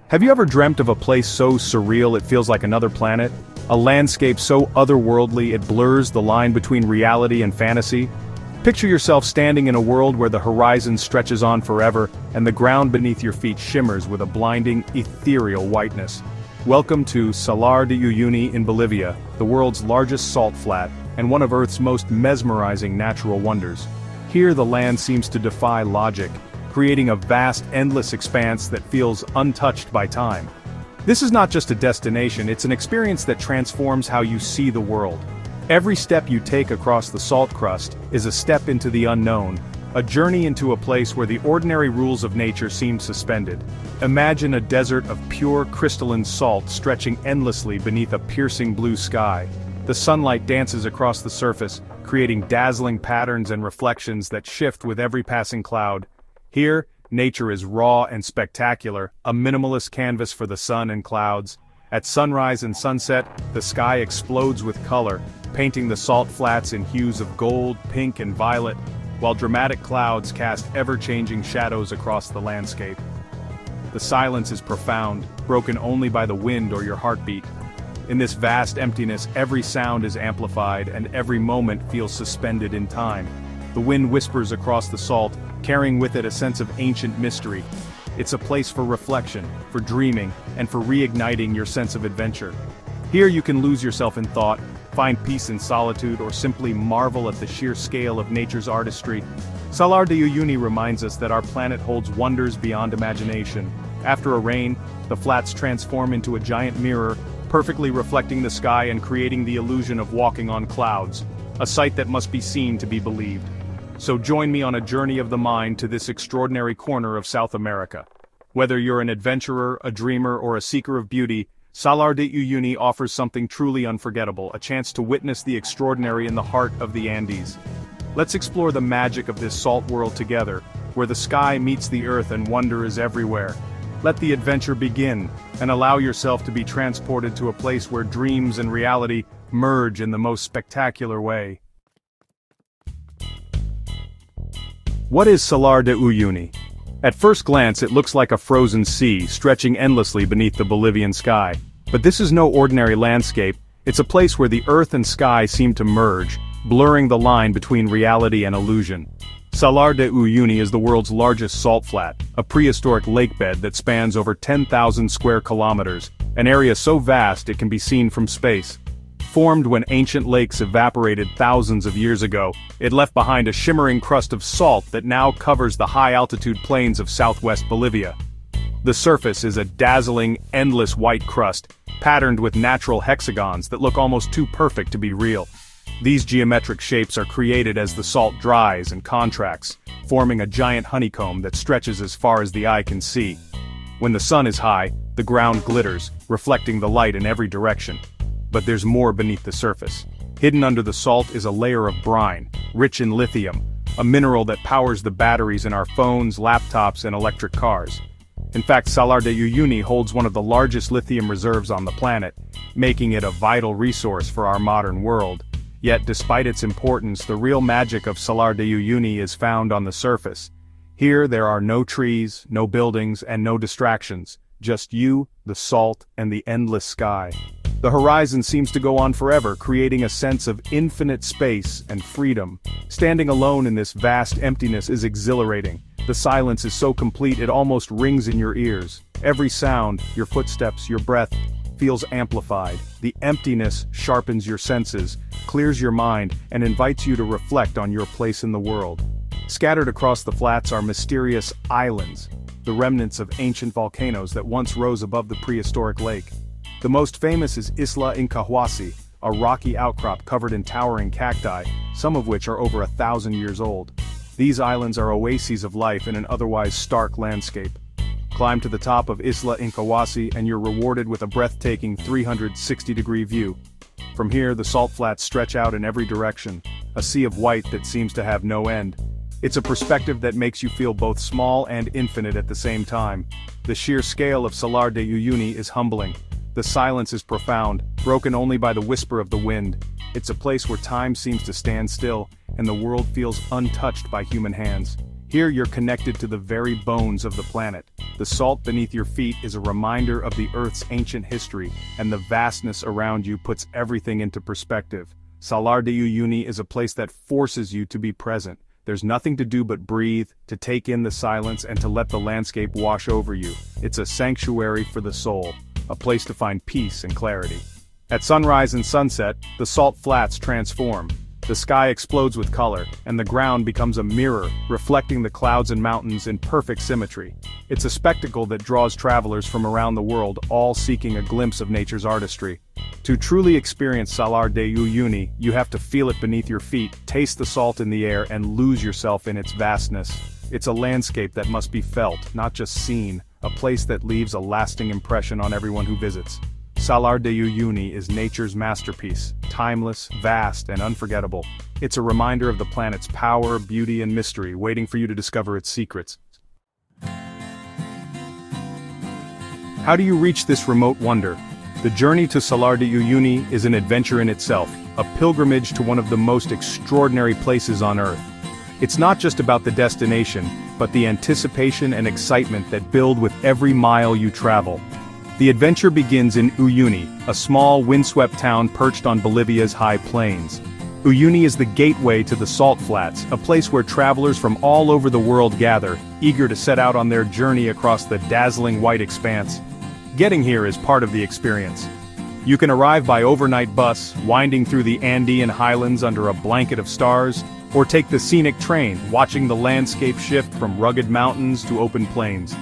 Have you ever dreamt of a place so surreal it feels like another planet? A landscape so otherworldly it blurs the line between reality and fantasy? Picture yourself standing in a world where the horizon stretches on forever and the ground beneath your feet shimmers with a blinding, ethereal whiteness. Welcome to Salar de Uyuni in Bolivia, the world's largest salt flat, and one of Earth's most mesmerizing natural wonders. Here the land seems to defy logic, creating a vast, endless expanse that feels untouched by time. This is not just a destination, it's an experience that transforms how you see the world. Every step you take across the salt crust is a step into the unknown, a journey into a place where the ordinary rules of nature seem suspended. Imagine a desert of pure crystalline salt stretching endlessly beneath a piercing blue sky. The sunlight dances across the surface, creating dazzling patterns and reflections that shift with every passing cloud. Here, nature is raw and spectacular, a minimalist canvas for the sun and clouds. At sunrise and sunset, the sky explodes with color, painting the salt flats in hues of gold, pink and violet, while dramatic clouds cast ever-changing shadows across the landscape. The silence is profound, broken only by the wind or your heartbeat. In this vast emptiness, every sound is amplified and every moment feels suspended in time. The wind whispers across the salt, carrying with it a sense of ancient mystery. It's a place for reflection, for dreaming, and for reigniting your sense of adventure. Here you can lose yourself in thought, find peace in solitude, or simply marvel at the sheer scale of nature's artistry. Salar de Uyuni reminds us that our planet holds wonders beyond imagination. After a rain, the flats transform into a giant mirror, perfectly reflecting the sky and creating the illusion of walking on clouds, a sight that must be seen to be believed. So join me on a journey of the mind to this extraordinary corner of South America. Whether you're an adventurer, a dreamer, or a seeker of beauty, Salar de Uyuni offers something truly unforgettable, a chance to witness the extraordinary in the heart of the Andes. Let's explore the magic of this salt world together, where the sky meets the earth and wonder is everywhere. Let the adventure begin, and allow yourself to be transported to a place where dreams and reality merge in the most spectacular way. What is Salar de Uyuni? At first glance it looks like a frozen sea stretching endlessly beneath the Bolivian sky. But this is no ordinary landscape, it's a place where the earth and sky seem to merge, blurring the line between reality and illusion. Salar de Uyuni is the world's largest salt flat, a prehistoric lakebed that spans over 10,000 square kilometers, an area so vast it can be seen from space. Formed when ancient lakes evaporated thousands of years ago, it left behind a shimmering crust of salt that now covers the high-altitude plains of southwest Bolivia. The surface is a dazzling, endless white crust, patterned with natural hexagons that look almost too perfect to be real. These geometric shapes are created as the salt dries and contracts, forming a giant honeycomb that stretches as far as the eye can see. When the sun is high, the ground glitters, reflecting the light in every direction. But there's more beneath the surface. Hidden under the salt is a layer of brine, rich in lithium, a mineral that powers the batteries in our phones, laptops, and electric cars. In fact, Salar de Uyuni holds one of the largest lithium reserves on the planet, making it a vital resource for our modern world. Yet despite its importance, the real magic of Salar de Uyuni is found on the surface. Here there are no trees, no buildings, and no distractions, just you, the salt, and the endless sky. The horizon seems to go on forever, creating a sense of infinite space and freedom. Standing alone in this vast emptiness is exhilarating. The silence is so complete it almost rings in your ears. Every sound, your footsteps, your breath, feels amplified. The emptiness sharpens your senses, clears your mind, and invites you to reflect on your place in the world. Scattered across the flats are mysterious islands, the remnants of ancient volcanoes that once rose above the prehistoric lake. The most famous is Isla Incahuasi, a rocky outcrop covered in towering cacti, some of which are over 1,000 years old. These islands are oases of life in an otherwise stark landscape. Climb to the top of Isla Incahuasi and you're rewarded with a breathtaking 360-degree view. From here, the salt flats stretch out in every direction, a sea of white that seems to have no end. It's a perspective that makes you feel both small and infinite at the same time. The sheer scale of Salar de Uyuni is humbling. The silence is profound, broken only by the whisper of the wind. It's a place where time seems to stand still, and the world feels untouched by human hands. Here you're connected to the very bones of the planet. The salt beneath your feet is a reminder of the Earth's ancient history, and the vastness around you puts everything into perspective. Salar de Uyuni is a place that forces you to be present. There's nothing to do but breathe, to take in the silence and to let the landscape wash over you. It's a sanctuary for the soul, a place to find peace and clarity. At sunrise and sunset, the salt flats transform. The sky explodes with color, and the ground becomes a mirror, reflecting the clouds and mountains in perfect symmetry. It's a spectacle that draws travelers from around the world, all seeking a glimpse of nature's artistry. To truly experience Salar de Uyuni, you have to feel it beneath your feet, taste the salt in the air, and lose yourself in its vastness. It's a landscape that must be felt, not just seen, a place that leaves a lasting impression on everyone who visits. Salar de Uyuni is nature's masterpiece, timeless, vast, and unforgettable. It's a reminder of the planet's power, beauty, and mystery, waiting for you to discover its secrets. How do you reach this remote wonder? The journey to Salar de Uyuni is an adventure in itself, a pilgrimage to one of the most extraordinary places on Earth. It's not just about the destination, but the anticipation and excitement that build with every mile you travel. The adventure begins in Uyuni, a small, windswept town perched on Bolivia's high plains. Uyuni is the gateway to the Salt Flats, a place where travelers from all over the world gather, eager to set out on their journey across the dazzling white expanse. Getting here is part of the experience. You can arrive by overnight bus, winding through the Andean highlands under a blanket of stars, or take the scenic train, watching the landscape shift from rugged mountains to open plains.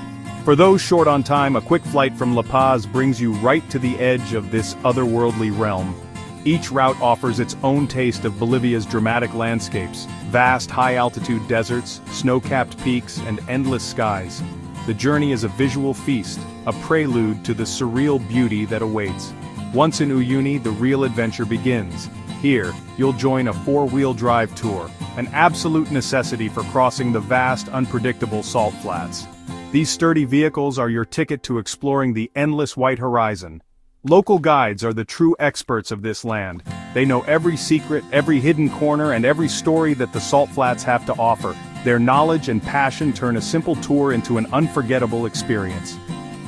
For those short on time, a quick flight from La Paz brings you right to the edge of this otherworldly realm. Each route offers its own taste of Bolivia's dramatic landscapes, vast high-altitude deserts, snow-capped peaks, and endless skies. The journey is a visual feast, a prelude to the surreal beauty that awaits. Once in Uyuni, the real adventure begins. Here, you'll join a four-wheel drive tour, an absolute necessity for crossing the vast, unpredictable salt flats. These sturdy vehicles are your ticket to exploring the endless white horizon. Local guides are the true experts of this land. They know every secret, every hidden corner, and every story that the salt flats have to offer. Their knowledge and passion turn a simple tour into an unforgettable experience.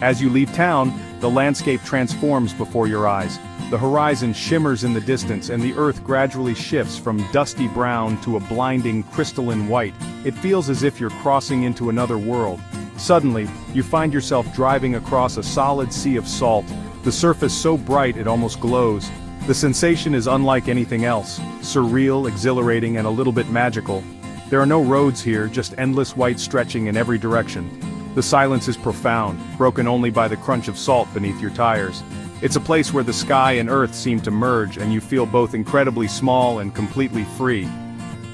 As you leave town, the landscape transforms before your eyes. The horizon shimmers in the distance and the earth gradually shifts from dusty brown to a blinding crystalline white. It feels as if you're crossing into another world. Suddenly, you find yourself driving across a solid sea of salt, the surface so bright it almost glows. The sensation is unlike anything else, surreal, exhilarating, and a little bit magical. There are no roads here, just endless white stretching in every direction. The silence is profound, broken only by the crunch of salt beneath your tires. It's a place where the sky and earth seem to merge and you feel both incredibly small and completely free.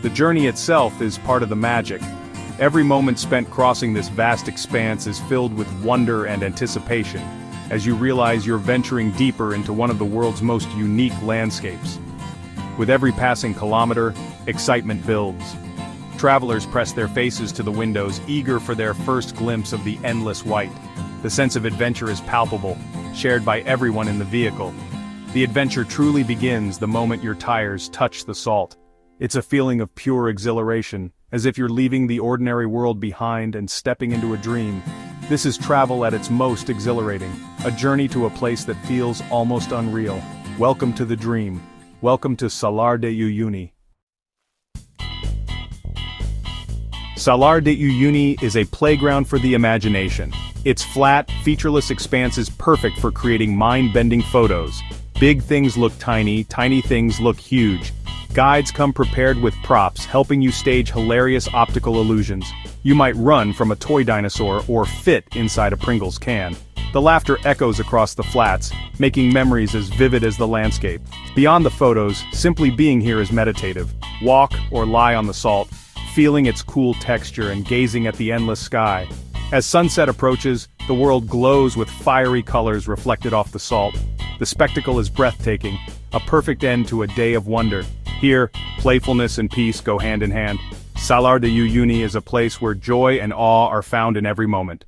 The journey itself is part of the magic. Every moment spent crossing this vast expanse is filled with wonder and anticipation, as you realize you're venturing deeper into one of the world's most unique landscapes. With every passing kilometer, excitement builds. Travelers press their faces to the windows, eager for their first glimpse of the endless white. The sense of adventure is palpable, shared by everyone in the vehicle. The adventure truly begins the moment your tires touch the salt. It's a feeling of pure exhilaration, as if you're leaving the ordinary world behind and stepping into a dream. This is travel at its most exhilarating, a journey to a place that feels almost unreal. Welcome to the dream. Welcome to Salar de Uyuni. Salar de Uyuni is a playground for the imagination. Its flat, featureless expanse is perfect for creating mind-bending photos. Big things look tiny, tiny things look huge. Guides come prepared with props, helping you stage hilarious optical illusions. You might run from a toy dinosaur or fit inside a Pringles can. The laughter echoes across the flats, making memories as vivid as the landscape. Beyond the photos, simply being here is meditative. Walk or lie on the salt, feeling its cool texture and gazing at the endless sky. As sunset approaches, the world glows with fiery colors reflected off the salt. The spectacle is breathtaking, a perfect end to a day of wonder. Here, playfulness and peace go hand in hand. Salar de Uyuni is a place where joy and awe are found in every moment.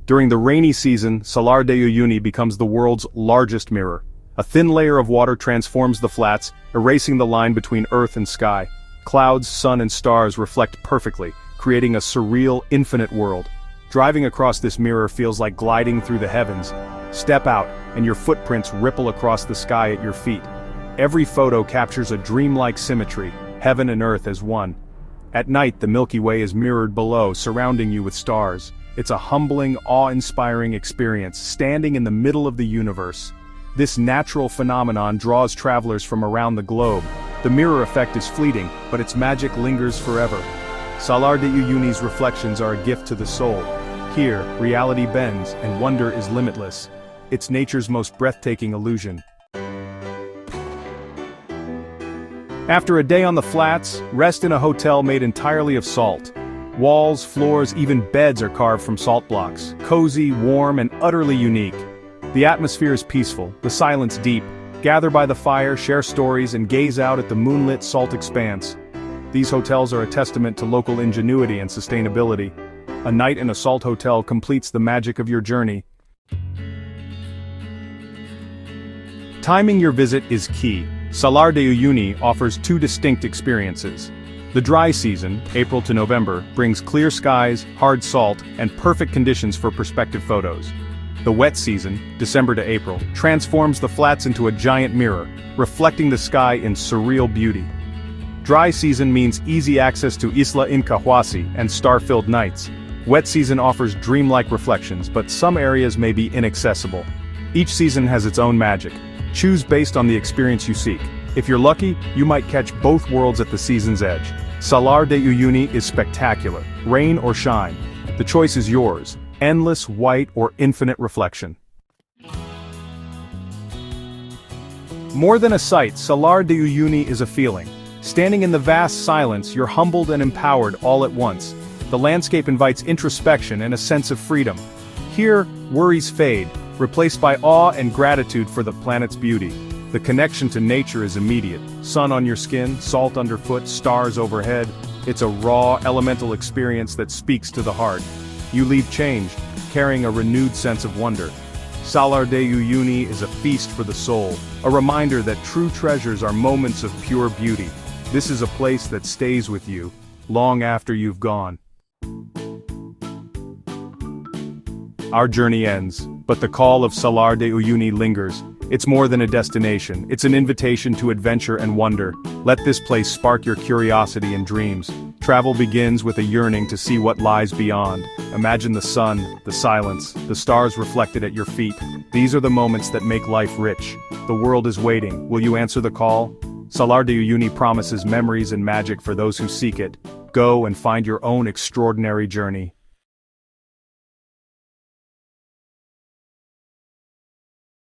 During the rainy season, Salar de Uyuni becomes the world's largest mirror. A thin layer of water transforms the flats, erasing the line between earth and sky. Clouds, sun and stars reflect perfectly, creating a surreal, infinite world. Driving across this mirror feels like gliding through the heavens. Step out, and your footprints ripple across the sky at your feet. Every photo captures a dreamlike symmetry, heaven and earth as one. At night, the Milky Way is mirrored below, surrounding you with stars. It's a humbling, awe-inspiring experience, standing in the middle of the universe. This natural phenomenon draws travelers from around the globe. The mirror effect is fleeting, but its magic lingers forever. Salar de Uyuni's reflections are a gift to the soul. Here, reality bends, and wonder is limitless. It's nature's most breathtaking illusion. After a day on the flats, rest in a hotel made entirely of salt. Walls, floors, even beds are carved from salt blocks. Cozy, warm, and utterly unique. The atmosphere is peaceful, the silence deep. Gather by the fire, share stories, and gaze out at the moonlit salt expanse. These hotels are a testament to local ingenuity and sustainability. A night in a salt hotel completes the magic of your journey. Timing your visit is key. Salar de Uyuni offers two distinct experiences. The dry season, April to November, brings clear skies, hard salt, and perfect conditions for perspective photos. The wet season, December to April, transforms the flats into a giant mirror, reflecting the sky in surreal beauty. Dry season means easy access to Isla Incahuasi and star-filled nights. Wet season offers dreamlike reflections, but some areas may be inaccessible. Each season has its own magic. Choose based on the experience you seek. If you're lucky, you might catch both worlds at the season's edge. Salar de Uyuni is spectacular, rain or shine. The choice is yours, endless white or infinite reflection. More than a sight, Salar de Uyuni is a feeling. Standing in the vast silence, you're humbled and empowered all at once. The landscape invites introspection and a sense of freedom. Here, worries fade, replaced by awe and gratitude for the planet's beauty. The connection to nature is immediate. Sun on your skin, salt underfoot, stars overhead. It's a raw, elemental experience that speaks to the heart. You leave changed, carrying a renewed sense of wonder. Salar de Uyuni is a feast for the soul, a reminder that true treasures are moments of pure beauty. This is a place that stays with you, long after you've gone. Our journey ends, but the call of Salar de Uyuni lingers. It's more than a destination, it's an invitation to adventure and wonder. Let this place spark your curiosity and dreams. Travel begins with a yearning to see what lies beyond. Imagine the sun, the silence, the stars reflected at your feet. These are the moments that make life rich. The world is waiting. Will you answer the call? Salar de Uyuni promises memories and magic for those who seek it. Go and find your own extraordinary journey.